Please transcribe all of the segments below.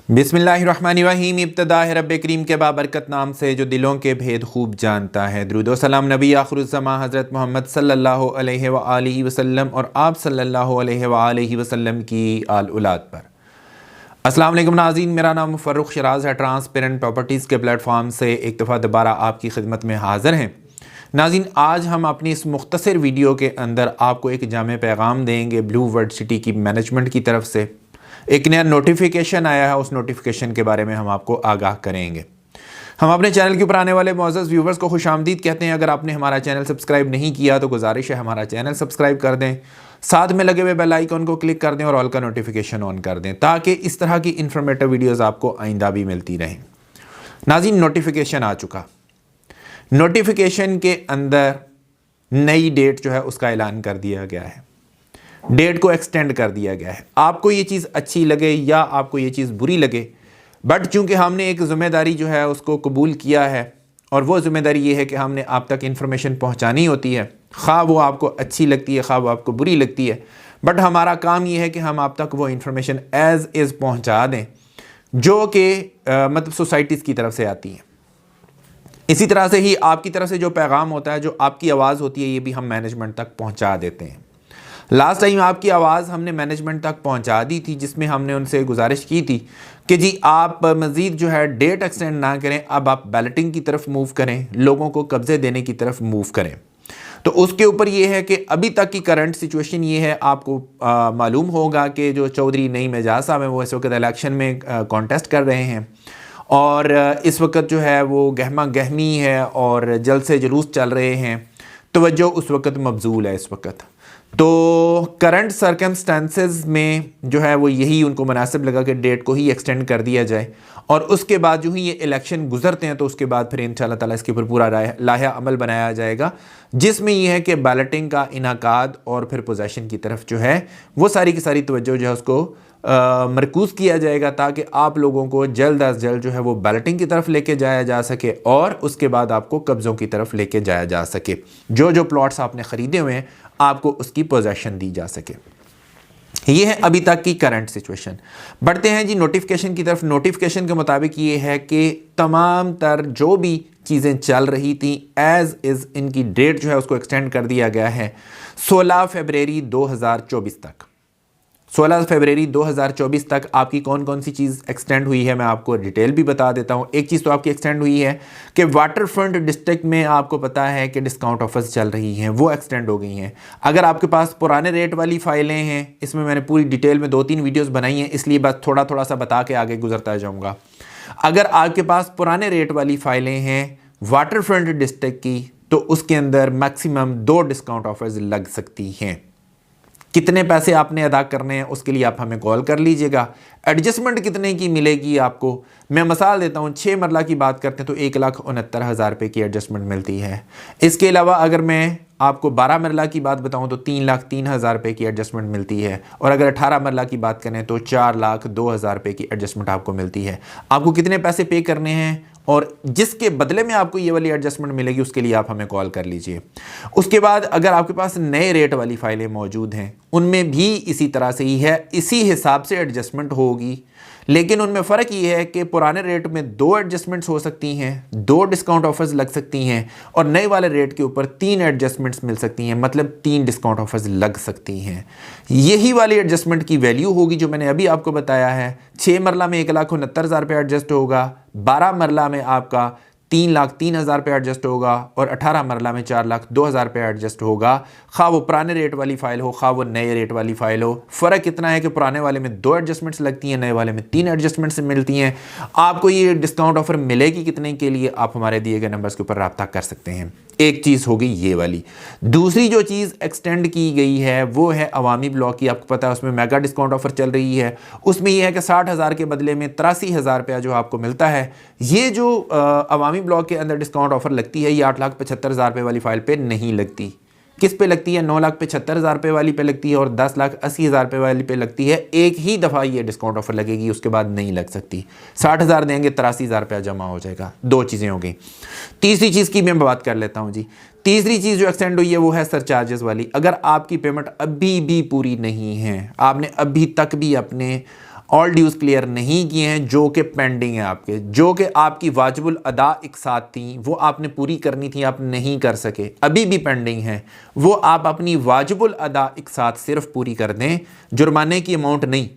बिस्मिल्लाहिर्रहमानिर्रहीम। इब्तिदा है रब्बे करीम के बाबरकत नाम से जो दिलों के भेद खूब जानता है। दुरूद व सलाम नबी आखिरुज़्ज़मा हज़रत मोहम्मद सल्लल्लाहु अलैहि व आलिहि वसल्लम और आप सल्लल्लाहु अलैहि व आलिहि वसल्लम की आल औलाद पर। अस्सलाम वालेकुम नाज़रीन, मेरा नाम फ़र्रुख शराज़ है। ट्रांसपेरेंट प्रॉपर्टीज़ के प्लेटफॉर्म से एक दफ़ा दोबारा आपकी खिदमत में हाज़िर हैं। नाज़रीन, आज हम अपनी इस मुख्तसर वीडियो के अंदर आपको एक जामे पैगाम देंगे ब्लू वर्ल्ड सिटी की मैनेजमेंट की तरफ से। एक नया नोटिफिकेशन आया है, उस नोटिफिकेशन के बारे में हम आपको आगाह करेंगे। हम अपने चैनल के ऊपर आने वाले मोअज़्ज़ज़ व्यूवर्स को खुशामदीद कहते हैं। अगर आपने हमारा चैनल सब्सक्राइब नहीं किया तो गुजारिश है हमारा चैनल सब्सक्राइब कर दें, साथ में लगे हुए बेल आइकन को क्लिक कर दें और ऑल का नोटिफिकेशन ऑन कर दें, ताकि इस तरह की इंफॉर्मेटिव वीडियोज़ आपको आइंदा भी मिलती रहें। नाज़रीन, नोटिफिकेशन आ चुका। नोटिफिकेशन के अंदर नई डेट जो है उसका ऐलान कर दिया गया है, डेट को एक्सटेंड कर दिया गया है। आपको ये चीज़ अच्छी लगे या आपको ये चीज़ बुरी लगे, बट चूंकि हमने एक ज़िम्मेदारी जो है उसको कबूल किया है और वो ज़िम्मेदारी ये है कि हमने आप तक इन्फॉर्मेशन पहुंचानी होती है, ख़्वाह वो आपको अच्छी लगती है ख़्वाह वो आपको बुरी लगती है, बट हमारा काम ये है कि हम आप तक वो इन्फॉर्मेशन एज़ इज़ पहुँचा दें जो कि मतलब सोसाइटीज़ की तरफ से आती हैं। इसी तरह से ही आपकी तरफ से जो पैगाम होता है, जो आपकी आवाज़ होती है, ये भी हम मैनेजमेंट तक पहुँचा देते हैं। लास्ट टाइम आपकी आवाज़ हमने मैनेजमेंट तक पहुंचा दी थी, जिसमें हमने उनसे गुजारिश की थी कि जी आप मज़ीद जो है डेट एक्सटेंड ना करें, अब आप बैलेटिंग की तरफ मूव करें, लोगों को कब्ज़े देने की तरफ मूव करें। तो उसके ऊपर ये है कि अभी तक की करंट सिचुएशन ये है, आपको मालूम होगा कि जो चौधरी नईम एजाज साहब हैं वो इस वक्त इलेक्शन में कॉन्टेस्ट कर रहे हैं और इस वक्त जो है वो गहमा गहमी है और जल्द से जुलूस चल रहे हैं। तवज्जो उस वक्त मबजूल है इस वक्त। तो करंट सर्कमस्टेंसेस में जो है वो यही उनको मुनासिब लगा कि डेट को ही एक्सटेंड कर दिया जाए और उसके बाद जो ही ये इलेक्शन गुजरते हैं तो उसके बाद फिर इंशाअल्लाह ताला इसके ऊपर पूरा लाहा अमल बनाया जाएगा, जिसमें ये है कि बैलेटिंग का इनाकाद और फिर पोजेशन की तरफ जो है वो सारी की सारी तवज्जो जो है उसको मरकूज़ किया जाएगा, ताकि आप लोगों को जल्द अज जल्द जो है वो बैलेटिंग की तरफ लेके जाया जा सके और उसके बाद आपको कब्ज़ों की तरफ लेके जाया जा सके। जो जो प्लॉट्स आपने ख़रीदे हुए हैं आपको उसकी पोजेशन दी जा सके। ये है अभी तक की करंट सिचुएशन। बढ़ते हैं जी नोटिफिकेशन की तरफ। नोटिफिकेशन के मुताबिक ये है कि तमाम तर जो भी चीज़ें चल रही थी एज़ इज़ इनकी डेट जो है उसको एक्सटेंड कर दिया गया है 16 फरवरी 2024 तक। 16 फरवरी 2024 तक आपकी कौन कौन सी चीज़ एक्सटेंड हुई है मैं आपको डिटेल भी बता देता हूँ। एक चीज़ तो आपकी एक्सटेंड हुई है कि वाटर फ्रंट डिस्ट्रिक्ट में आपको पता है कि डिस्काउंट ऑफर्स चल रही हैं, वो एक्सटेंड हो गई हैं। अगर आपके पास पुराने रेट वाली फ़ाइलें हैं, इसमें मैंने पूरी डिटेल में 2-3 वीडियोज़ बनाई हैं, इसलिए बस थोड़ा थोड़ा सा बता के आगे गुजरता जाऊँगा। अगर आपके पास पुराने रेट वाली फ़ाइलें हैं वाटर फ्रंट डिस्ट्रिक्ट की, तो उसके अंदर मैक्सिमम 2 डिस्काउंट ऑफर्स लग सकती हैं। कितने पैसे आपने अदा करने हैं उसके लिए आप हमें कॉल कर लीजिएगा। एडजस्टमेंट कितने की मिलेगी आपको, मैं मिसाल देता हूँ, 6 मरला की बात करते हैं तो 1,69,000 रुपये की एडजस्टमेंट मिलती है। इसके अलावा अगर मैं आपको 12 मरला की बात बताऊँ तो 3,03,000 रुपये की एडजस्टमेंट मिलती है और अगर 18 मरला की बात करें तो 4,02,000 रुपये की एडजस्टमेंट आपको मिलती है। आपको कितने पैसे पे करने हैं और जिसके बदले में आपको ये वाली एडजस्टमेंट मिलेगी उसके लिए आप हमें कॉल कर लीजिए। उसके बाद अगर आपके पास नए रेट वाली फ़ाइलें मौजूद हैं उनमें भी इसी तरह से ही है, इसी हिसाब से एडजस्टमेंट होगी, लेकिन उनमें फ़र्क ये है कि पुराने रेट में 2 एडजस्टमेंट्स हो सकती हैं, 2 डिस्काउंट ऑफर्स लग सकती हैं और नए वाले रेट के ऊपर 3 एडजस्टमेंट्स मिल सकती हैं, मतलब 3 डिस्काउंट ऑफर्स लग सकती हैं। यही वाली एडजस्टमेंट की वैल्यू होगी जो मैंने अभी आपको बताया है। 6 मरला में 1,69,000 रुपये एडजस्ट होगा, 12 मरला में आपका 3,03,000 रुपये एडजस्ट होगा और 18 मरला में 4,02,000 रुपये एडजस्ट होगा। खा वो पुराने रेट वाली फ़ाइल हो खा वो नए रेट वाली फ़ाइल हो, फ़र्क इतना है कि पुराने वाले में 2 एडजस्टमेंट्स लगती हैं, नए वाले में 3 एडजस्टमेंट्स मिलती हैं। आपको ये डिस्काउंट ऑफर मिलेगी कितने के लिए आप हमारे दिए गए नंबर्स के ऊपर रब्ता कर सकते हैं। एक चीज़ हो गई ये वाली। दूसरी जो चीज़ एक्सटेंड की गई है वो है अवामी ब्लॉक की। आपको पता है उसमें मेगा डिस्काउंट ऑफर चल रही है। उसमें यह है कि 60,000 के बदले में 83,000 रुपया जो आपको मिलता है। ये जो अवामी ब्लॉक के अंदर डिस्काउंट ऑफर लगती है ये 8,75,000 रुपये वाली फ़ाइल पे नहीं लगती। किस पे लगती है? 9,75,000 रुपये वाली पे लगती है और 10,80,000 रुपये वाली पे लगती है। एक ही दफ़ा ये डिस्काउंट ऑफर लगेगी, उसके बाद नहीं लग सकती। 60,000 देंगे 83,000 रुपया जमा हो जाएगा। 2 चीज़ें हो गई। तीसरी चीज़ की मैं बात कर लेता हूँ जी। तीसरी चीज़ जो एक्सटेंड हुई है वो है सरचार्जेस वाली। अगर आपकी पेमेंट अभी भी पूरी नहीं है, आपने अभी तक भी अपने ऑल ड्यूज़ क्लियर नहीं किए हैं जो कि पेंडिंग है आपके, जो कि आपकी वाजिबुल अदा एक साथ थी, वो आपने पूरी करनी थी, आप नहीं कर सके, अभी भी पेंडिंग है, वो आप अपनी वाजिबुल अदा एक साथ सिर्फ पूरी कर दें, जुर्माने की अमाउंट नहीं,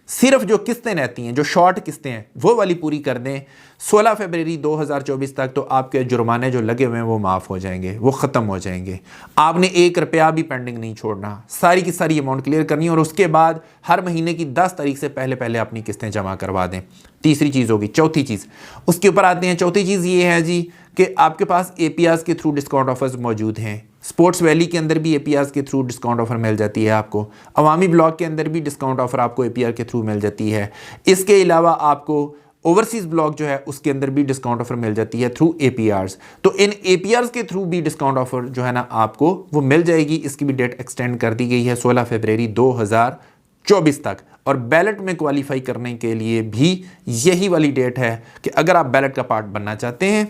सिर्फ जो किस्तें रहती हैं, जो शॉर्ट किस्तें हैं, वो वाली पूरी कर दें। 16 फरवरी 2024 तक तो आपके जुर्माने जो लगे हुए हैं वो माफ़ हो जाएंगे, वो ख़त्म हो जाएंगे। आपने 1 रुपया भी पेंडिंग नहीं छोड़ना, सारी की सारी अमाउंट क्लियर करनी है और उसके बाद हर महीने की 10 तारीख से पहले पहले अपनी किस्तें जमा करवा दें। तीसरी चीज़ होगी। चौथी चीज़ उसके ऊपर आते हैं। चौथी चीज़ ये है जी कि आपके पास APRs के थ्रू डिस्काउंट ऑफर्स मौजूद हैं। स्पोर्ट्स वैली के अंदर भी APRs के थ्रू डिस्काउंट ऑफर मिल जाती है आपको। अवामी ब्लॉक के अंदर भी डिस्काउंट ऑफर आपको APR के थ्रू मिल जाती है। इसके अलावा आपको ओवरसीज ब्लॉक जो है उसके अंदर भी डिस्काउंट ऑफर मिल जाती है थ्रू APRs। तो इन APRs के थ्रू भी डिस्काउंट ऑफर जो है ना आपको वो मिल जाएगी। इसकी भी डेट एक्सटेंड कर दी गई है 16 फरवरी 2024 तक। और बैलेट में क्वालिफाई करने के लिए भी यही वाली डेट है कि अगर आप बैलेट का पार्ट बनना चाहते हैं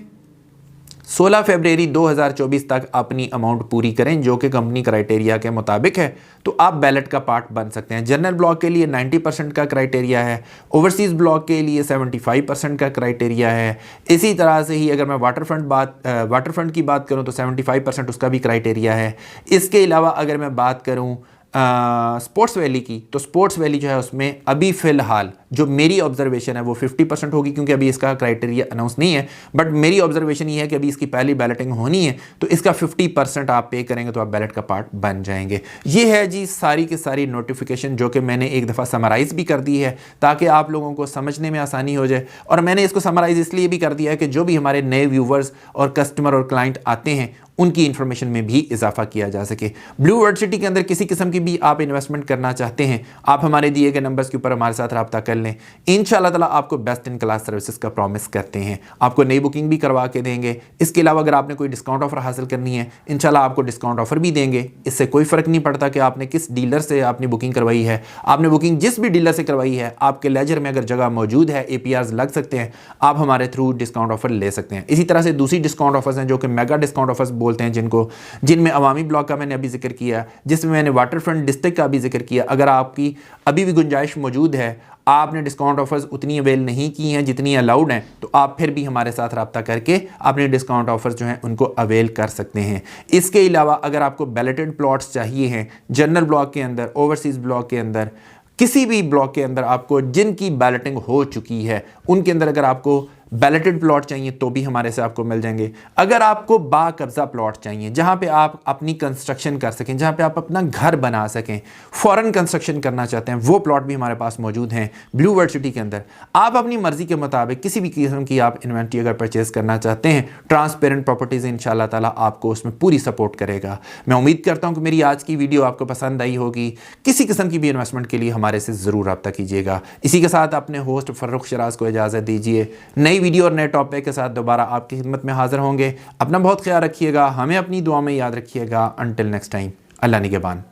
16 फरवरी 2024 तक अपनी अमाउंट पूरी करें जो कि कंपनी क्राइटेरिया के मुताबिक है, तो आप बैलेट का पार्ट बन सकते हैं। जनरल ब्लॉक के लिए 90% का क्राइटेरिया है, ओवरसीज़ ब्लॉक के लिए 75% का क्राइटेरिया है। इसी तरह से ही अगर मैं वाटरफ्रंट की बात करूं तो 75% उसका भी क्राइटेरिया है। इसके अलावा अगर मैं बात करूं स्पोर्ट्स वैली की, तो स्पोर्ट्स वैली जो है उसमें अभी फ़िलहाल जो मेरी ऑब्जर्वेशन है वो 50% होगी, क्योंकि अभी इसका क्राइटेरिया अनाउंस नहीं है। बट मेरी ऑब्जर्वेशन ये है कि अभी इसकी पहली बैलेटिंग होनी है, तो इसका 50% आप पे करेंगे तो आप बैलेट का पार्ट बन जाएंगे। ये है जी सारी की सारी नोटिफिकेशन जो कि मैंने एक दफ़ा समराइज़ भी कर दी है ताकि आप लोगों को समझने में आसानी हो जाए। और मैंने इसको समराइज़ इसलिए भी कर दिया है कि जो भी हमारे नए व्यूवर्स और कस्टमर और क्लाइंट आते हैं उनकी इंफॉर्मेशन में भी इजाफा किया जा सके। ब्लू वर्ल्ड सिटी के अंदर किसी किस्म की भी आप इन्वेस्टमेंट करना चाहते हैं, आप हमारे दिए गए नंबर्स के ऊपर हमारे साथ रब्ता कर लें। इंशाल्लाह ताला आपको बेस्ट इन क्लास सर्विसेज का प्रॉमिस करते हैं, आपको नई बुकिंग भी करवा के देंगे। इसके अलावा अगर आपने कोई डिस्काउंट ऑफर हासिल करनी है इंशाल्लाह आपको डिस्काउंट ऑफर भी देंगे। इससे कोई फ़र्क नहीं पड़ता कि आपने किस डीलर से आपने बुकिंग करवाई है। आपने बुकिंग जिस भी डीलर से करवाई है, आपके लेजर में अगर जगह मौजूद है, APRs लग सकते हैं, आप हमारे थ्रू डिस्काउंट ऑफर ले सकते हैं। इसी तरह से दूसरी डिस्काउंट ऑफर्स हैं जो कि मेगा डिस्काउंट ऑफर्स बोलते हैं, जिनमें अवामी ब्लॉक का मैंने अभी जिक्र किया, जिसमें मैंने वाटरफ्रंट डिस्ट्रिक्ट का भी जिक्र किया। अगर आपकी अभी भी गुंजाइश मौजूद है, आपने डिस्काउंट ऑफर्स उतनी अवेल नहीं की हैं जितनी अलाउड हैं, तो आप फिर भी हमारे साथ रब्ता करके अपने डिस्काउंट ऑफर्स जो हैं उनको अवेल कर सकते हैं। इसके अलावा अगर आपको बैलेटेड प्लॉट्स चाहिए हैं जनरल ब्लॉक के अंदर, ओवरसीज़ ब्लॉक के अंदर, किसी भी ब्लॉक के अंदर आपको जिनकी बैलेटिंग हो चुकी है उनके अंदर अगर आपको बैलेटेड प्लॉट चाहिए तो भी हमारे से आपको मिल जाएंगे। अगर आपको बाकब्जा प्लॉट चाहिए जहां पे आप अपनी कंस्ट्रक्शन कर सकें, जहां पे आप अपना घर बना सकें, फॉरेन कंस्ट्रक्शन करना चाहते हैं, वो प्लॉट भी हमारे पास मौजूद हैं ब्लू वर्ल्ड सिटी के अंदर। आप अपनी मर्जी के मुताबिक किसी भी किस्म की आप इन्वेंट्री अगर परचेज करना चाहते हैं, ट्रांसपेरेंट प्रॉपर्टीज़ इंशाल्लाह ताला आपको उसमें पूरी सपोर्ट करेगा। मैं उम्मीद करता हूँ कि मेरी आज की वीडियो आपको पसंद आई होगी। किसी किस्म की भी इन्वेस्टमेंट के लिए हमारे से ज़रूर रब्ता कीजिएगा। इसी के साथ अपने होस्ट फ़र्रुख शराज को इजाज़त दीजिए। नई वीडियो और नए टॉपिक के साथ दोबारा आपकी खिदमत में हाजिर होंगे। अपना बहुत ख्याल रखिएगा, हमें अपनी दुआ में याद रखिएगा। अंटिल नेक्स्ट टाइम, अल्लाह निगहबान।